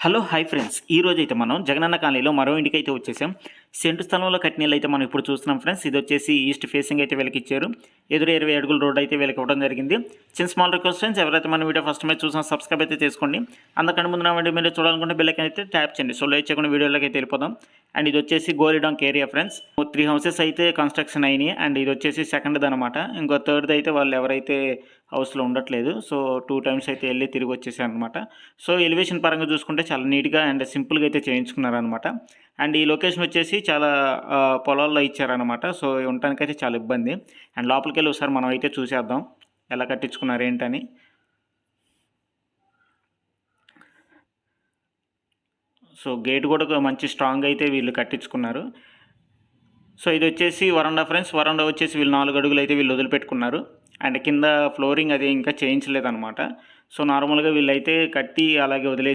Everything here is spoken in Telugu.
హలో హాయ్ ఫ్రెండ్స్ ఈ రోజు అయితే మనం జగనన్న కాలనీలో మరో ఇంటికి అయితే వచ్చేసాం. సెంటు స్థలంలో కట్టిన ఇల్లు అయితే మనం ఇప్పుడు చూస్తున్నాం ఫ్రెండ్స్. ఇది వచ్చేసి ఈస్ట్ ఫేసింగ్ అయితే వీళ్ళకి ఇచ్చారు. ఎదురు 20 అడుగుల రోడ్ అయితే వీళ్ళకి ఇవ్వడం జరిగింది. చిన్న స్మాల్ రిక్వెస్ట్ ఫ్రెండ్స్, ఎవరైతే మన వీడియో ఫస్ట్ మీద చూసినా సబ్స్క్రైబ్ అయితే చేసుకోండి. అందుకని ముందు నా వీడియో మీరు చూడాలనుకుంటే బెల్ ఐకాన్ అయితే ట్యాప్ చేయండి. సో లేట్ చేయకుండా వీడియోలోకి అయితే వెళ్ళిపోదాం. అండ్ ఇది వచ్చేసి గోరిడాంక్ ఏరియా ఫ్రెండ్స్. 3 హౌసెస్ అయితే కన్స్ట్రక్షన్ అయినాయి. అండ్ ఇది వచ్చేసి సెకండ్ది అనమాట. ఇంకో థర్డ్ది అయితే వాళ్ళు ఎవరైతే హౌస్లో ఉండట్లేదు. సో 2 టైమ్స్ అయితే వెళ్ళి తిరిగి వచ్చేసారు అనమాట. సో ఎలివేషన్ పరంగా చూసుకుంటే చాలా నీట్గా అండ్ సింపుల్గా అయితే చేయించుకున్నారనమాట. అండ్ ఈ లొకేషన్ వచ్చేసి చాలా పొలాల్లో ఇచ్చారనమాట. సో ఉండటానికైతే చాలా ఇబ్బంది. అండ్ లోపలికి వెళ్ళి ఒకసారి మనం అయితే చూసేద్దాం ఎలా కట్టించుకున్నారు ఏంటని. సో గేట్ కూడా మంచి స్ట్రాంగ్ అయితే వీళ్ళు కట్టించుకున్నారు. సో ఇది వచ్చేసి వరండా ఫ్రెండ్స్. వరండా వచ్చేసి వీళ్ళు 4 అడుగులు అయితే వీళ్ళు వదిలిపెట్టుకున్నారు. అండ్ కింద ఫ్లోరింగ్ అది ఇంకా చేయించలేదన్నమాట. సో నార్మల్గా వీళ్ళైతే కట్టి అలాగే వదిలే